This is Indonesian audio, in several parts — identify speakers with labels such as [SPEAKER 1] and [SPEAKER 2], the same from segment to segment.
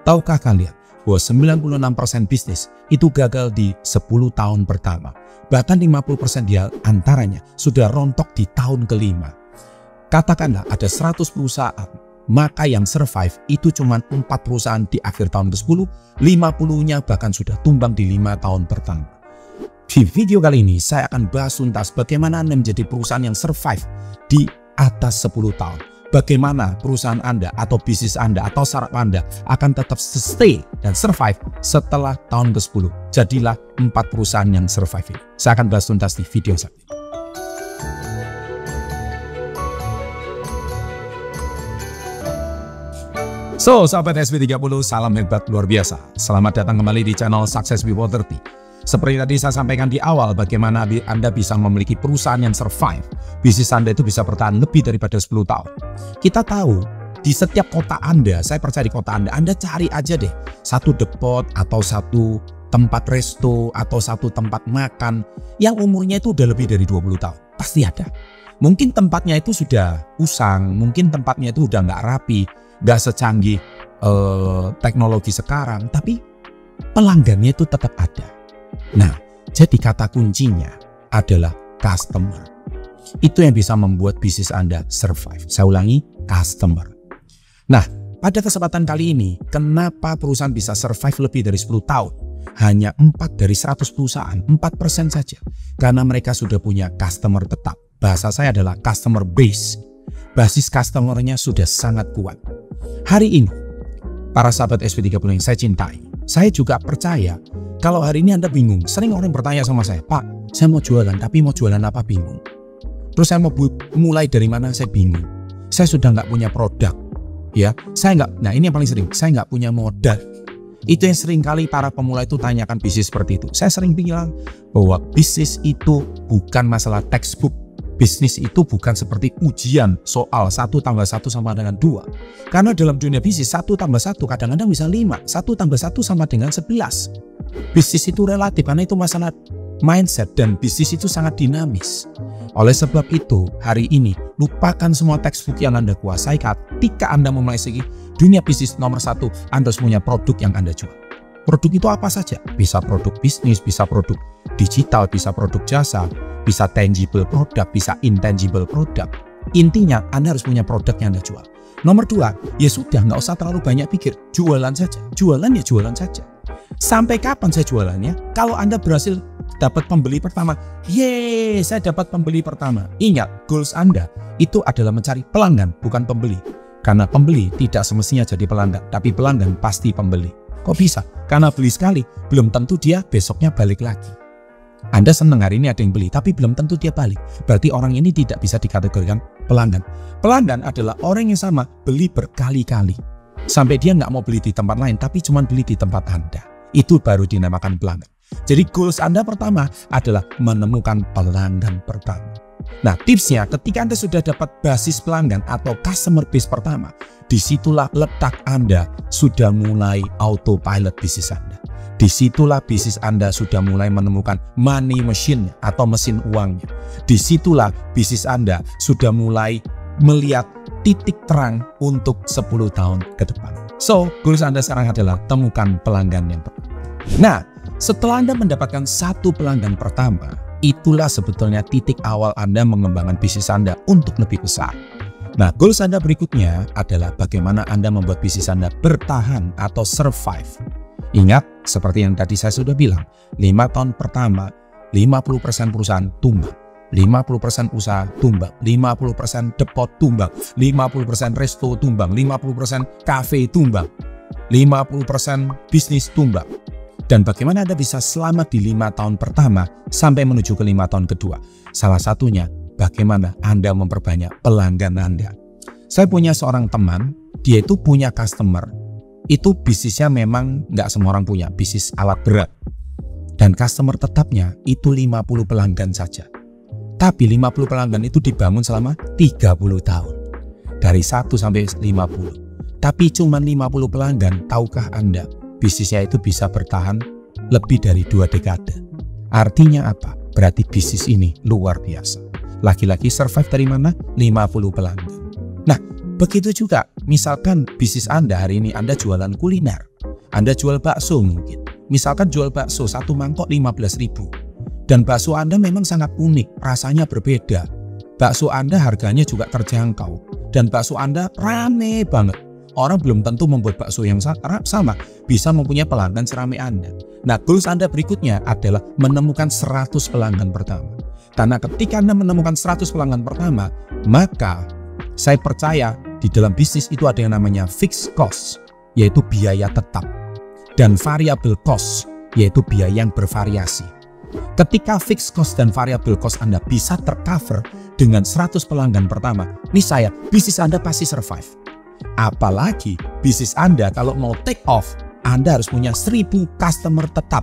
[SPEAKER 1] Tahukah kalian bahwa 96% bisnis itu gagal di 10 tahun pertama. Bahkan 50% di antaranya sudah rontok di tahun kelima. Katakanlah ada 100 perusahaan, maka yang survive itu cuma 4 perusahaan di akhir tahun ke-10, 50-nya bahkan sudah tumbang di 5 tahun pertama. Di video kali ini saya akan bahas tuntas bagaimana Anda menjadi perusahaan yang survive di atas 10 tahun. Bagaimana perusahaan Anda atau bisnis Anda atau startup Anda akan tetap stay dan survive setelah tahun ke-10. Jadilah 4 perusahaan yang survive ini. Saya akan bahas tuntas di video saat ini. So, sahabat SB30, salam hebat luar biasa. Selamat datang kembali di channel Success Before 30. Seperti tadi saya sampaikan di awal, bagaimana Anda bisa memiliki perusahaan yang survive. Bisnis Anda itu bisa bertahan lebih daripada 10 tahun. Kita tahu, di setiap kota Anda, saya percaya di kota Anda cari aja deh satu depot atau satu tempat resto atau satu tempat makan yang umurnya itu udah lebih dari 20 tahun. Pasti ada. Mungkin tempatnya itu sudah usang, mungkin tempatnya itu udah nggak rapi, nggak secanggih teknologi sekarang, tapi pelanggannya itu tetap ada. Nah, jadi kata kuncinya adalah customer. Itu yang bisa membuat bisnis Anda survive. Saya ulangi, customer. Nah, pada kesempatan kali ini, kenapa perusahaan bisa survive lebih dari 10 tahun? Hanya 4 dari 100 perusahaan, 4% saja. Karena mereka sudah punya customer tetap. Bahasa saya adalah customer base. Basis customernya sudah sangat kuat. Hari ini, para sahabat SP30 yang saya cintai, saya juga percaya kalau hari ini Anda bingung. Sering orang bertanya sama saya, Pak, saya mau jualan, tapi mau jualan apa bingung. Terus saya mau mulai dari mana, saya bingung. Saya sudah nggak punya produk, ya. Saya nggak. Nah, ini yang paling sering. Saya nggak punya modal. Itu yang sering kali para pemula itu tanyakan bisnis seperti itu. Saya sering bilang bahwa bisnis itu bukan masalah textbook. Bisnis itu bukan seperti ujian soal 1 tambah 1 sama dengan 2. Karena dalam dunia bisnis 1 tambah 1 kadang-kadang bisa 5. 1 tambah 1 sama dengan 11. Bisnis itu relatif karena itu masalah mindset dan bisnis itu sangat dinamis. Oleh sebab itu, hari ini lupakan semua textbook yang Anda kuasai. Ketika Anda memulai segi dunia bisnis nomor 1, Anda harus punya produk yang Anda jual. Produk itu apa saja? Bisa produk bisnis, bisa produk digital, bisa produk jasa, bisa tangible product, bisa intangible product. Intinya Anda harus punya produk yang Anda jual. Nomor 2, ya sudah nggak usah terlalu banyak pikir, jualan saja. Jualan ya jualan saja. Sampai kapan saya jualannya? Kalau Anda berhasil dapat pembeli pertama, yeay, saya dapat pembeli pertama. Ingat, goals Anda itu adalah mencari pelanggan, bukan pembeli. Karena pembeli tidak semestinya jadi pelanggan, tapi pelanggan pasti pembeli. Kok bisa? Karena beli sekali, belum tentu dia besoknya balik lagi. Anda senang hari ini ada yang beli, tapi belum tentu dia balik. Berarti orang ini tidak bisa dikategorikan pelanggan. Pelanggan adalah orang yang sama, beli berkali-kali. Sampai dia nggak mau beli di tempat lain, tapi cuma beli di tempat Anda. Itu baru dinamakan pelanggan. Jadi goals Anda pertama adalah menemukan pelanggan pertama. Nah, tipsnya ketika Anda sudah dapat basis pelanggan atau customer base pertama, disitulah letak Anda sudah mulai autopilot bisnis Anda. Disitulah bisnis Anda sudah mulai menemukan money machine atau mesin uangnya. Disitulah bisnis Anda sudah mulai melihat titik terang untuk 10 tahun ke depan. So, goals Anda sekarang adalah temukan pelanggan yang pertama. Nah, setelah Anda mendapatkan satu pelanggan pertama, itulah sebetulnya titik awal Anda mengembangkan bisnis Anda untuk lebih besar. Nah, goals Anda berikutnya adalah bagaimana Anda membuat bisnis Anda bertahan atau survive. Ingat, seperti yang tadi saya sudah bilang, 5 tahun pertama, 50% perusahaan tumbang. 50% usaha tumbang, 50% depot tumbang, 50% resto tumbang, 50% kafe tumbang, 50% bisnis tumbang. Dan bagaimana Anda bisa selamat di 5 tahun pertama sampai menuju ke 5 tahun kedua? Salah satunya, bagaimana Anda memperbanyak pelanggan Anda. Saya punya seorang teman, dia itu punya customer. Itu bisnisnya memang nggak semua orang punya, bisnis alat berat. Dan customer tetapnya itu 50 pelanggan saja. Tapi 50 pelanggan itu dibangun selama 30 tahun. Dari 1 sampai 50. Tapi cuma 50 pelanggan, tahukah Anda, bisnisnya itu bisa bertahan lebih dari 2 dekade. Artinya apa? Berarti bisnis ini luar biasa. Lagi-lagi survive dari mana? 50 pelanggan. Nah, Begitu juga misalkan bisnis Anda hari ini Anda jualan kuliner, Anda jual bakso mungkin. Misalkan jual bakso 1 mangkok 15.000. Dan bakso Anda memang sangat unik, rasanya berbeda. Bakso Anda harganya juga terjangkau. Dan bakso Anda rame banget. Orang belum tentu membuat bakso yang sama bisa mempunyai pelanggan seramai Anda. Nah, goals Anda berikutnya adalah menemukan 100 pelanggan pertama. Karena ketika Anda menemukan 100 pelanggan pertama, maka saya percaya di dalam bisnis itu ada yang namanya fixed cost, yaitu biaya tetap, dan variable cost, yaitu biaya yang bervariasi. Ketika fixed cost dan variable cost Anda bisa tercover dengan 100 pelanggan pertama, niscaya bisnis Anda pasti survive. Apalagi bisnis Anda kalau mau take off, Anda harus punya 1000 customer tetap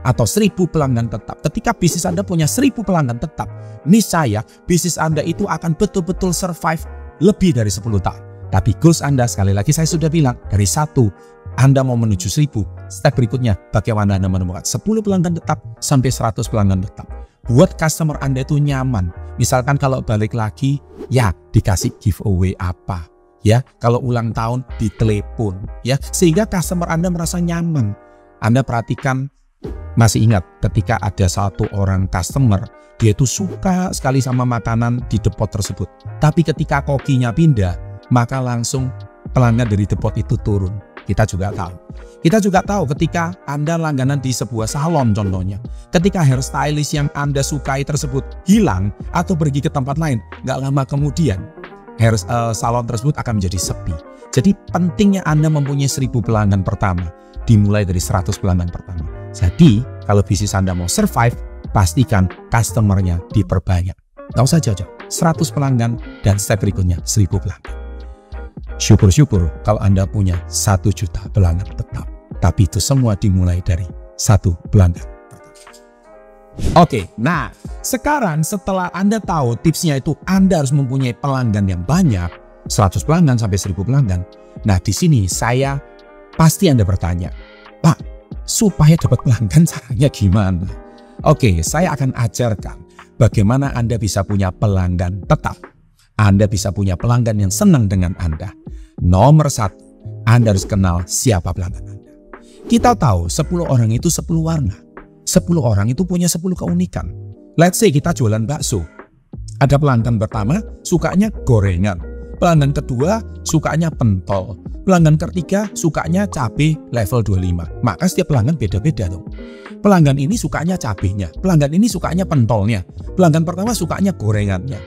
[SPEAKER 1] atau 1000 pelanggan tetap. Ketika bisnis Anda punya 1000 pelanggan tetap, niscaya bisnis Anda itu akan betul-betul survive lebih dari 10 tahun. Tapi goals Anda, sekali lagi saya sudah bilang, dari 1 Anda mau menuju 1000, step berikutnya bagaimana Anda menemukan 10 pelanggan tetap sampai 100 pelanggan tetap. Buat customer Anda itu nyaman. Misalkan kalau balik lagi, ya dikasih giveaway apa, ya kalau ulang tahun ditelepon, ya sehingga customer Anda merasa nyaman. Anda perhatikan, masih ingat ketika ada satu orang customer, dia itu suka sekali sama makanan di depot tersebut. Tapi ketika kokinya pindah, maka langsung pelanggan dari depot itu turun. Kita juga tahu ketika Anda langganan di sebuah salon contohnya. Ketika hairstylist yang Anda sukai tersebut hilang atau pergi ke tempat lain, gak lama kemudian salon tersebut akan menjadi sepi. Jadi pentingnya Anda mempunyai 1000 pelanggan pertama, dimulai dari 100 pelanggan pertama. Jadi kalau bisnis Anda mau survive, pastikan customernya diperbanyak. Gak usah jauh-jauh, 100 pelanggan dan step berikutnya 1000 pelanggan. Syukur-syukur kalau Anda punya 1 juta pelanggan tetap. Tapi itu semua dimulai dari 1 pelanggan pertama. Oke, nah sekarang setelah Anda tahu tipsnya itu Anda harus mempunyai pelanggan yang banyak, 100 pelanggan sampai 1000 pelanggan. Nah di sini saya pasti Anda bertanya, Pak, supaya dapat pelanggan caranya gimana? Oke, saya akan ajarkan bagaimana Anda bisa punya pelanggan tetap. Anda bisa punya pelanggan yang senang dengan Anda. Nomor 1, Anda harus kenal siapa pelanggan Anda. Kita tahu 10 orang itu 10 warna. 10 orang itu punya 10 keunikan. Let's say kita jualan bakso. Ada pelanggan pertama sukanya gorengan. Pelanggan kedua sukanya pentol. Pelanggan ketiga sukanya cabai level 25. Maka setiap pelanggan beda-beda dong. Pelanggan ini sukanya cabenya. Pelanggan ini sukanya pentolnya. Pelanggan pertama sukanya gorengannya.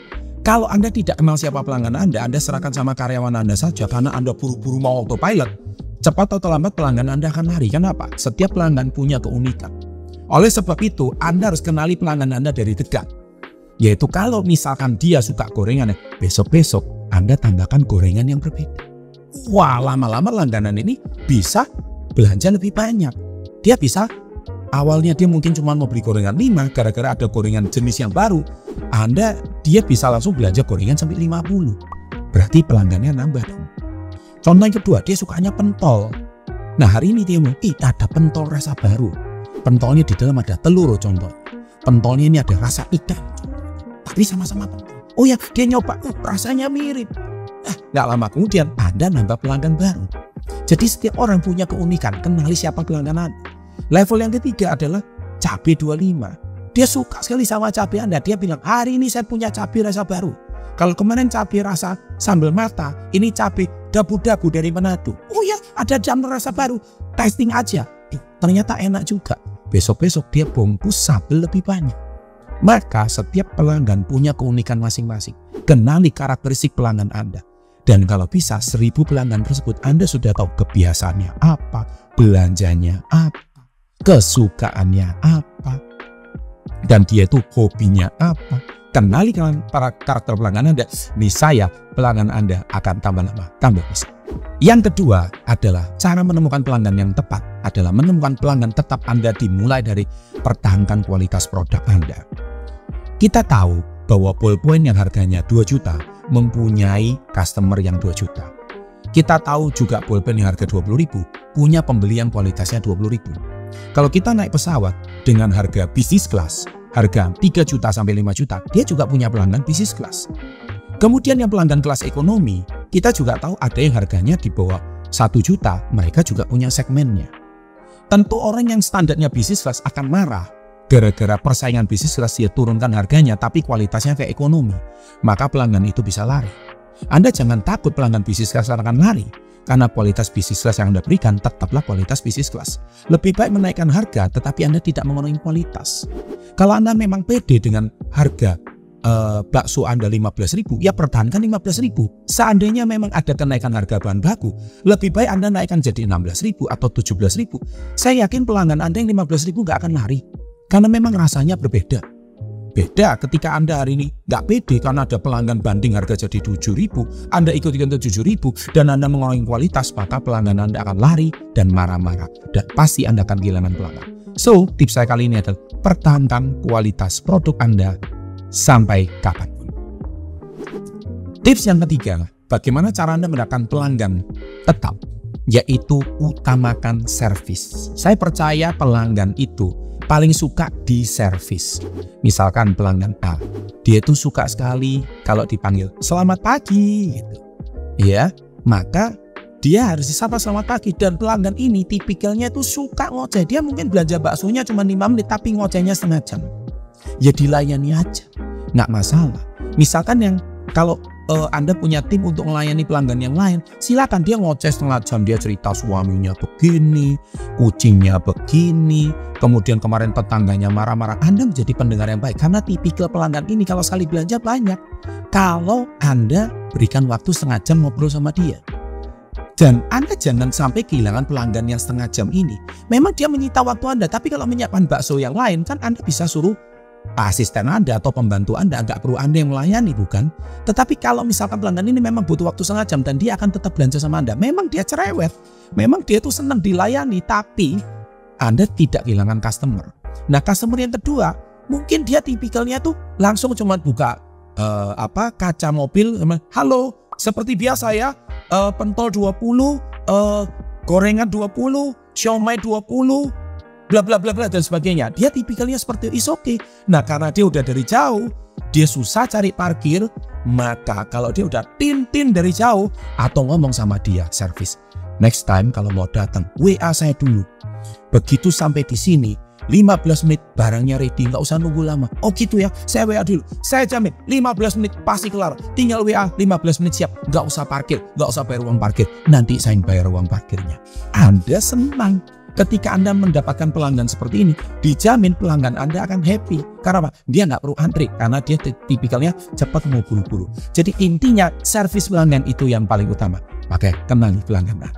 [SPEAKER 1] Kalau Anda tidak kenal siapa pelanggan Anda serahkan sama karyawan Anda saja karena Anda buru-buru mau autopilot. Cepat atau lambat pelanggan Anda akan lari. Kenapa? Setiap pelanggan punya keunikan. Oleh sebab itu, Anda harus kenali pelanggan Anda dari dekat. Yaitu kalau misalkan dia suka gorengan, besok-besok Anda tambahkan gorengan yang berbeda. Wah, lama-lama langganan ini bisa belanja lebih banyak. Dia bisa, awalnya dia mungkin cuma mau beli gorengan 5, gara-gara ada gorengan jenis yang baru, dia bisa langsung belanja gorengan sampai 50. Berarti pelanggannya nambah dong. Contoh yang kedua, dia sukanya pentol. Nah hari ini dia mau, ada pentol rasa baru. Pentolnya di dalam ada telur contoh. Pentolnya ini ada rasa ikan. Tapi sama-sama pentol. Oh ya, dia nyoba, rasanya mirip. Gak lama kemudian Anda nambah pelanggan baru. Jadi setiap orang punya keunikan, kenali siapa pelanggan Anda. Level yang ketiga adalah cabai 25. Dia suka sekali sama cabai Anda. Dia bilang, hari ini saya punya cabai rasa baru. Kalau kemarin cabai rasa sambal mata, ini cabai dabu-dabu dari Manado. Oh ya, ada jam rasa baru. Testing aja. Ternyata enak juga. Besok-besok dia bungkus sambal lebih banyak. Maka setiap pelanggan punya keunikan masing-masing. Kenali karakteristik pelanggan Anda. Dan kalau bisa 1000 pelanggan tersebut Anda sudah tahu kebiasaannya apa, belanjanya apa, kesukaannya apa, dan dia itu hobinya apa. Kenali para karakter pelanggan Anda, niscaya pelanggan Anda akan tambah lama, tambah besar. Yang kedua adalah cara menemukan pelanggan yang tepat adalah menemukan pelanggan tetap Anda dimulai dari pertahankan kualitas produk Anda. Kita tahu bahwa ballpoint yang harganya 2 juta mempunyai customer yang 2 juta. Kita tahu juga ballpen yang harga 20.000 punya pembeli yang kualitasnya 20.000. Kalau kita naik pesawat dengan harga bisnis kelas, harga 3 juta sampai 5 juta, dia juga punya pelanggan bisnis kelas. Kemudian yang pelanggan kelas ekonomi, kita juga tahu ada yang harganya di bawah 1 juta, mereka juga punya segmennya. Tentu orang yang standarnya bisnis kelas akan marah gara-gara persaingan bisnis kelas dia turunkan harganya tapi kualitasnya kayak ekonomi. Maka pelanggan itu bisa lari. Anda jangan takut pelanggan bisnis kelas akan lari, karena kualitas bisnis kelas yang Anda berikan tetaplah kualitas bisnis kelas. Lebih baik menaikkan harga tetapi Anda tidak mengurangi kualitas. Kalau Anda memang pede dengan harga bakso Anda 15.000, ya pertahankan 15.000. Seandainya memang ada kenaikan harga bahan baku, lebih baik Anda naikkan jadi 16.000 atau 17.000. Saya yakin pelanggan Anda yang 15.000 nggak akan lari, karena memang rasanya berbeda. Beda ketika Anda hari ini nggak pede karena ada pelanggan banding harga jadi 7.000, Anda ikut-ikutan 7.000 dan Anda mengurangi kualitas, maka pelanggan Anda akan lari dan marah-marah, dan pasti Anda akan kehilangan pelanggan. So, tips saya kali ini adalah pertahankan kualitas produk Anda sampai kapanpun. Tips yang ketiga, bagaimana cara Anda mendapatkan pelanggan tetap, yaitu utamakan servis. Saya percaya pelanggan itu paling suka di servis. Misalkan pelanggan A, dia itu suka sekali kalau dipanggil selamat pagi gitu. Ya, maka dia harus disapa selamat pagi, dan pelanggan ini tipikalnya itu suka ngoceh. Dia mungkin belanja baksonya cuma 5 menit tapi ngocehnya setengah jam. Ya dilayani aja, nggak masalah. Misalkan yang kalau Anda punya tim untuk melayani pelanggan yang lain, silakan dia ngoceh setengah jam, dia cerita suaminya begini, kucingnya begini, kemudian kemarin tetangganya marah-marah. Anda menjadi pendengar yang baik karena tipikal pelanggan ini kalau sekali belanja banyak. Kalau Anda berikan waktu setengah jam ngobrol sama dia. Dan Anda jangan sampai kehilangan pelanggan yang setengah jam ini. Memang dia menyita waktu Anda, tapi kalau menyiapkan bakso yang lain kan Anda bisa suruh asisten Anda atau pembantu Anda, nggak perlu Anda yang melayani, bukan? Tetapi kalau misalkan pelanggan ini memang butuh waktu setengah jam dan dia akan tetap belanja sama Anda, memang dia cerewet, memang dia tuh senang dilayani, tapi Anda tidak kehilangan customer. Nah, customer yang kedua, mungkin dia tipikalnya tuh langsung cuma buka kaca mobil, halo, seperti biasa ya, pentol 20, gorengan 20, siomay 20, bla bla bla bla dan sebagainya. Dia tipikalnya seperti is okay. Nah, karena dia udah dari jauh, dia susah cari parkir, maka kalau dia udah tin dari jauh atau ngomong sama dia servis, next time kalau mau datang WA saya dulu. Begitu sampai di sini 15 menit barangnya ready, nggak usah nunggu lama. Oh gitu ya, saya WA dulu. Saya jamin 15 menit pasti kelar. Tinggal WA 15 menit siap. Nggak usah parkir, nggak usah bayar uang parkir. Nanti saya bayar uang parkirnya. Anda senang. Ketika Anda mendapatkan pelanggan seperti ini, dijamin pelanggan Anda akan happy. Karena apa? Dia nggak perlu antri, karena dia tipikalnya cepat mau buru-buru. Jadi intinya servis pelanggan itu yang paling utama. Maka kenali pelanggan Anda.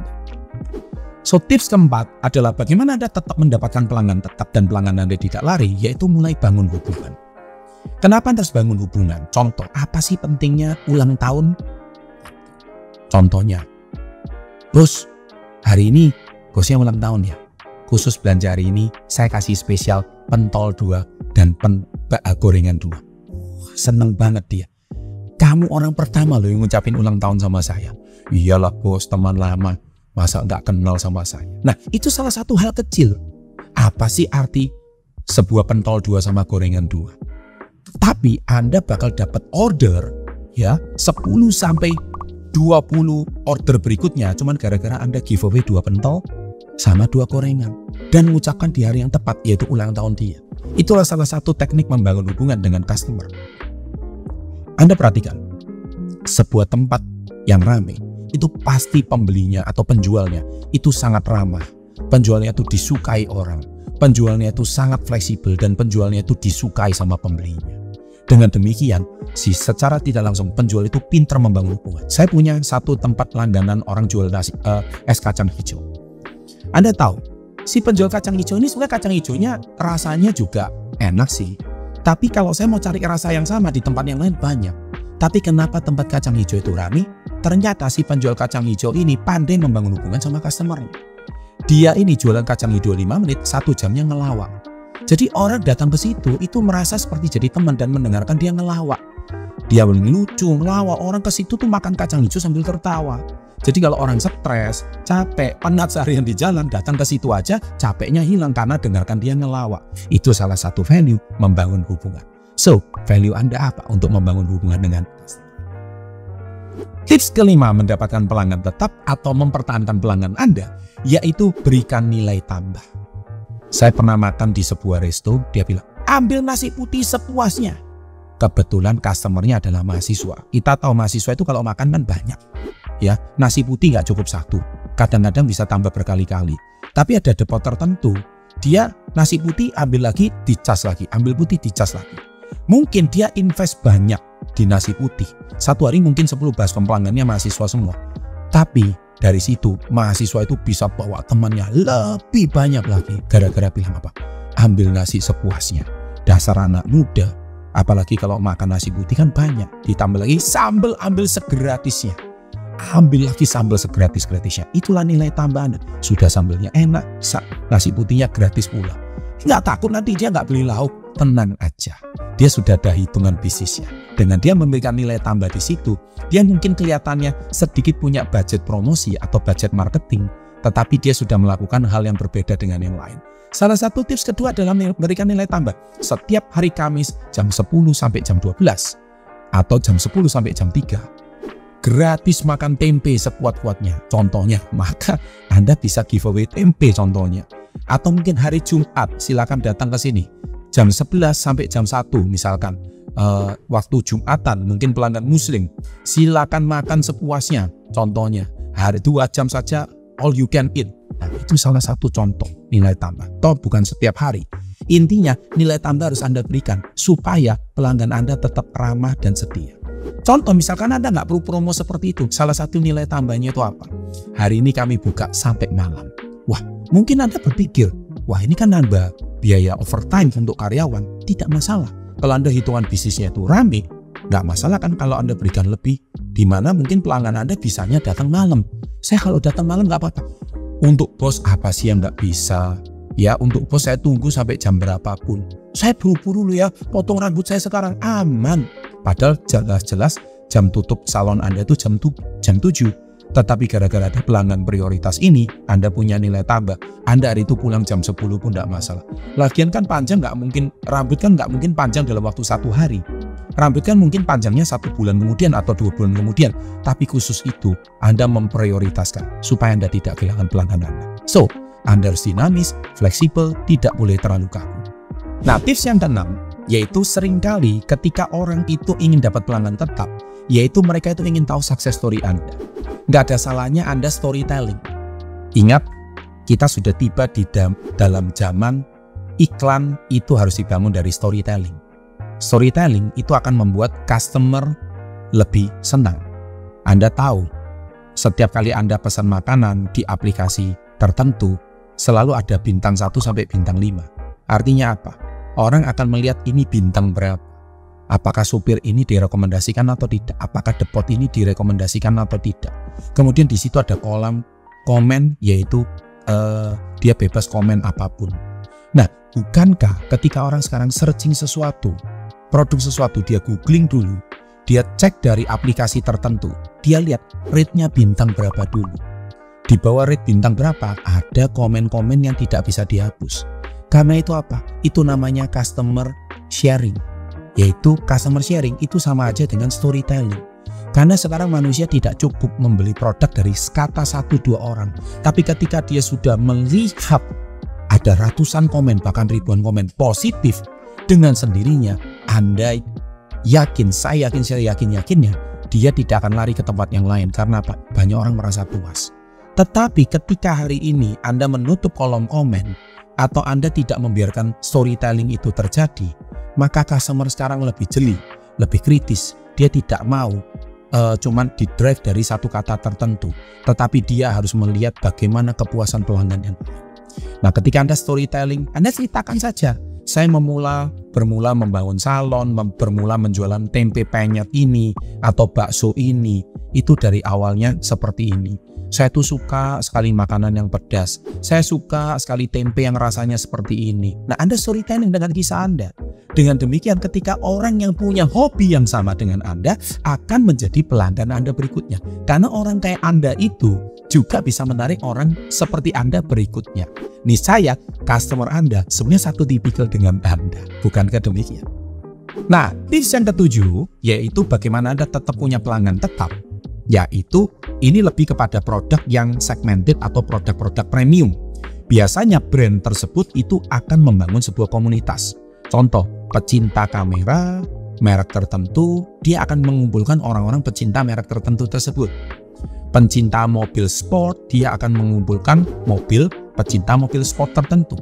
[SPEAKER 1] So, tips keempat adalah bagaimana Anda tetap mendapatkan pelanggan tetap dan pelanggan Anda tidak lari, yaitu mulai bangun hubungan. Kenapa Anda harus bangun hubungan? Contoh, apa sih pentingnya ulang tahun? Contohnya, Bos, hari ini bosnya ulang tahun ya. Khusus belanja hari ini, saya kasih spesial pentol 2 dan gorengan 2. Seneng banget dia. Kamu orang pertama loh yang ngucapin ulang tahun sama saya. Iyalah bos, teman lama. Masa nggak kenal sama saya? Nah, itu salah satu hal kecil. Apa sih arti sebuah pentol 2 sama gorengan 2? Tapi Anda bakal dapat order ya 10 sampai 20 order berikutnya cuman gara-gara Anda giveaway 2 pentol sama 2 gorengan dan mengucapkan di hari yang tepat, yaitu ulang tahun dia. Itulah salah satu teknik membangun hubungan dengan customer. Anda perhatikan, sebuah tempat yang ramai itu pasti pembelinya atau penjualnya itu sangat ramah. Penjualnya itu disukai orang, penjualnya itu sangat fleksibel, dan penjualnya itu disukai sama pembelinya. Dengan demikian, secara tidak langsung penjual itu pintar membangun hubungan. Saya punya satu tempat langganan orang jual es kacang hijau. Anda tahu, si penjual kacang hijau ini sebenarnya kacang hijaunya rasanya juga enak sih. Tapi kalau saya mau cari rasa yang sama di tempat yang lain banyak. Tapi kenapa tempat kacang hijau itu ramai? Ternyata si penjual kacang hijau ini pandai membangun hubungan sama customer-nya. Dia ini jualan kacang hijau 5 menit, 1 jamnya ngelawak. Jadi orang datang ke situ itu merasa seperti jadi teman dan mendengarkan dia ngelawak. Dia lucu, ngelawak. Orang ke situ tuh makan kacang hijau sambil tertawa. Jadi kalau orang stres, capek, penat seharian di jalan, datang ke situ aja capeknya hilang karena dengarkan dia ngelawak. Itu salah satu value membangun hubungan. So, value Anda apa untuk membangun hubungan dengan customer? Tips kelima mendapatkan pelanggan tetap atau mempertahankan pelanggan Anda, yaitu berikan nilai tambah. Saya pernah makan di sebuah resto, dia bilang, ambil nasi putih sepuasnya. Kebetulan customernya adalah mahasiswa. Kita tahu mahasiswa itu kalau makan kan banyak. Ya, nasi putih nggak cukup satu. Kadang-kadang bisa tambah berkali-kali. Tapi ada depot tertentu, dia nasi putih ambil lagi, dicas lagi. Ambil putih, dicas lagi. Mungkin dia invest banyak di nasi putih. Satu hari mungkin 10 baskom pelanggannya mahasiswa semua. Tapi dari situ mahasiswa itu bisa bawa temannya lebih banyak lagi. Gara-gara bilang apa? Ambil nasi sepuasnya. Dasar anak muda. Apalagi kalau makan nasi putih kan banyak. Ditambah lagi sambal, ambil segratisnya. Ambil lagi sambal segratis-gratisnya. Itulah nilai tambahan. Sudah sambalnya enak, nasi putihnya gratis pula. Nggak takut nanti dia nggak beli lauk. Tenang aja. Dia sudah ada hitungan bisnisnya. Dengan dia memberikan nilai tambah di situ, dia mungkin kelihatannya sedikit punya budget promosi atau budget marketing, tetapi dia sudah melakukan hal yang berbeda dengan yang lain. Salah satu tips kedua adalah memberikan nilai tambah. Setiap hari Kamis jam 10 sampai jam 12 atau jam 10 sampai jam 3 gratis makan tempe sekuat-kuatnya. Contohnya, maka Anda bisa giveaway tempe contohnya. Atau mungkin hari Jumat, silakan datang ke sini. Jam 11 sampai jam 1 misalkan. Waktu Jumatan, mungkin pelanggan muslim. Silakan makan sepuasnya. Contohnya, hari 2 jam saja all you can eat. Nah, itu salah satu contoh nilai tambah. Toh bukan setiap hari. Intinya nilai tambah harus Anda berikan supaya pelanggan Anda tetap ramah dan setia. Contoh misalkan Anda nggak perlu promo seperti itu. Salah satu nilai tambahnya itu apa? Hari ini kami buka sampai malam. Wah, mungkin Anda berpikir, wah ini kan nambah biaya overtime untuk karyawan. Tidak masalah. Kalau Anda hitungan bisnisnya itu rame, nggak masalah kan kalau Anda berikan lebih. Di mana mungkin pelanggan Anda bisanya datang malam. Saya kalau datang malam nggak apa-apa. Untuk bos apa sih yang nggak bisa? Ya untuk bos saya tunggu sampai jam berapapun. Saya buru-buru loh ya, potong rambut saya sekarang aman. Padahal jelas-jelas jam tutup salon Anda itu jam 7. Tetapi gara-gara ada pelanggan prioritas ini, Anda punya nilai tambah. Anda hari itu pulang jam 10 pun tidak masalah. Lagian kan panjang nggak mungkin, rambut kan nggak mungkin panjang dalam waktu 1 hari. Rambut kan mungkin panjangnya 1 bulan kemudian atau 2 bulan kemudian. Tapi khusus itu, Anda memprioritaskan supaya Anda tidak kehilangan pelanggan Anda. So, Anda harus dinamis, fleksibel, tidak boleh terlalu kaku. Nah, tips yang keenam, yaitu seringkali ketika orang itu ingin dapat pelanggan tetap, yaitu mereka itu ingin tahu success story Anda. Nggak ada salahnya Anda storytelling. Ingat, kita sudah tiba di dalam zaman iklan itu harus dibangun dari storytelling. Storytelling itu akan membuat customer lebih senang. Anda tahu, setiap kali Anda pesan makanan di aplikasi tertentu, selalu ada bintang 1 sampai bintang 5. Artinya apa? Orang akan melihat ini bintang berapa. Apakah supir ini direkomendasikan atau tidak? Apakah depot ini direkomendasikan atau tidak? Kemudian di situ ada kolom komen, yaitu dia bebas komen apapun. Nah, bukankah ketika orang sekarang searching sesuatu, produk sesuatu, dia googling dulu, dia cek dari aplikasi tertentu, dia lihat rate-nya bintang berapa dulu. Di bawah rate bintang berapa, ada komen-komen yang tidak bisa dihapus. Karena itu apa? Itu namanya customer sharing. Yaitu customer sharing itu sama aja dengan storytelling. Karena sekarang manusia tidak cukup membeli produk dari kata 1-2 orang. Tapi ketika dia sudah melihat ada ratusan komen, bahkan ribuan komen positif, dengan sendirinya Anda yakin, saya yakinnya dia tidak akan lari ke tempat yang lain. Karena apa? Banyak orang merasa puas. Tetapi ketika hari ini Anda menutup kolom komen atau Anda tidak membiarkan storytelling itu terjadi, maka customer sekarang lebih jeli, lebih kritis. Dia tidak mau cuman di-drive dari satu kata tertentu, tetapi dia harus melihat bagaimana kepuasan pelanggan yang lain. Nah, ketika Anda storytelling, Anda ceritakan saja. Saya bermula membangun salon, bermula menjualan tempe penyet ini atau bakso ini. Itu dari awalnya seperti ini. Saya tuh suka sekali makanan yang pedas. Saya suka sekali tempe yang rasanya seperti ini. Nah, Anda storytelling dengan kisah Anda. Dengan demikian ketika orang yang punya hobi yang sama dengan Anda akan menjadi pelanggan Anda berikutnya. Karena orang kayak Anda itu juga bisa menarik orang seperti Anda berikutnya. Niscaya customer Anda sebenarnya satu tipikal dengan Anda. Bukankah demikian? Nah, tips yang ketujuh yaitu bagaimana Anda tetap punya pelanggan tetap. yaitu ini lebih kepada produk yang segmented atau produk-produk premium. Biasanya brand tersebut itu akan membangun sebuah komunitas. Contoh, pecinta kamera, merek tertentu, dia akan mengumpulkan orang-orang pecinta merek tertentu tersebut. Pencinta mobil sport, dia akan mengumpulkan pecinta mobil sport tertentu.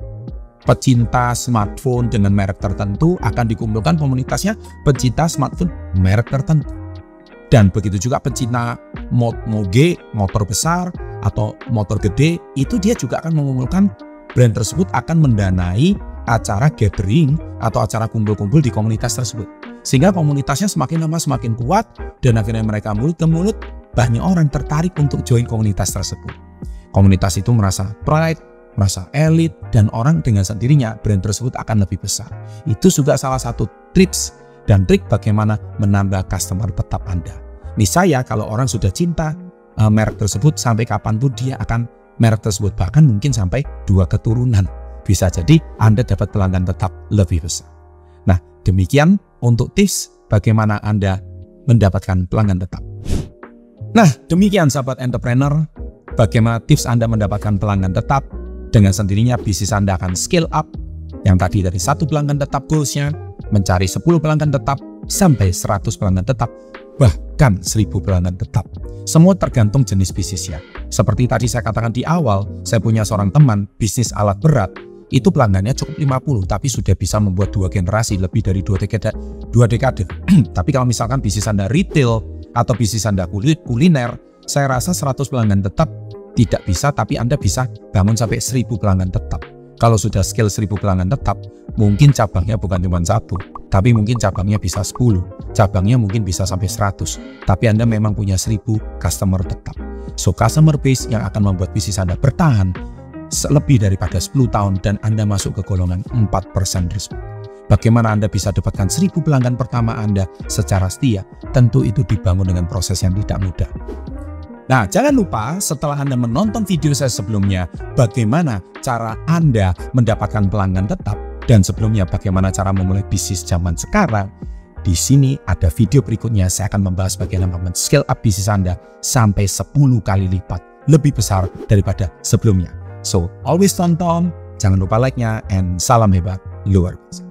[SPEAKER 1] Pecinta smartphone dengan merek tertentu akan dikumpulkan komunitasnya pecinta smartphone merek tertentu. Dan begitu juga pecinta moge, motor besar atau motor gede, itu dia juga akan mengumpulkan brand tersebut akan mendanai acara gathering atau acara kumpul-kumpul di komunitas tersebut. Sehingga komunitasnya semakin lama semakin kuat dan akhirnya mereka mulut ke mulut, banyak orang tertarik untuk join komunitas tersebut. Komunitas itu merasa pride, merasa elit, dan orang dengan sendirinya brand tersebut akan lebih besar. Itu juga salah satu tips dan trik bagaimana menambah customer tetap Anda. Misalnya kalau orang sudah cinta merek tersebut, sampai kapanpun dia akan merek tersebut, bahkan mungkin sampai 2 keturunan. Bisa jadi Anda dapat pelanggan tetap lebih besar. Nah, demikian untuk tips bagaimana Anda mendapatkan pelanggan tetap. Nah, demikian sahabat entrepreneur, bagaimana tips Anda mendapatkan pelanggan tetap. Dengan sendirinya bisnis Anda akan scale up. Yang tadi dari 1 pelanggan tetap goalsnya, mencari 10 pelanggan tetap, sampai 100 pelanggan tetap, bahkan 1000 pelanggan tetap. Semua tergantung jenis bisnisnya. Seperti tadi saya katakan di awal, saya punya seorang teman bisnis alat berat, itu pelanggannya cukup 50, tapi sudah bisa membuat 2 generasi, lebih dari 2 dekade. Tapi kalau misalkan bisnis Anda retail atau bisnis Anda kuliner, saya rasa 100 pelanggan tetap tidak bisa, tapi Anda bisa bangun sampai 1000 pelanggan tetap. Kalau sudah skill 1000 pelanggan tetap, mungkin cabangnya bukan cuma 1, tapi mungkin cabangnya bisa 10, cabangnya mungkin bisa sampai 100, tapi Anda memang punya 1000 customer tetap. So, customer base yang akan membuat bisnis Anda bertahan lebih daripada 10 tahun dan Anda masuk ke golongan 4% respect. Bagaimana Anda bisa dapatkan 1000 pelanggan pertama Anda secara setia? Tentu itu dibangun dengan proses yang tidak mudah. Nah, jangan lupa setelah Anda menonton video saya sebelumnya, bagaimana cara Anda mendapatkan pelanggan tetap, dan sebelumnya bagaimana cara memulai bisnis zaman sekarang. Di sini ada video berikutnya, saya akan membahas bagaimana men-scale up bisnis Anda sampai 10 kali lipat lebih besar daripada sebelumnya. So, always tonton, jangan lupa like-nya, and salam hebat luar biasa.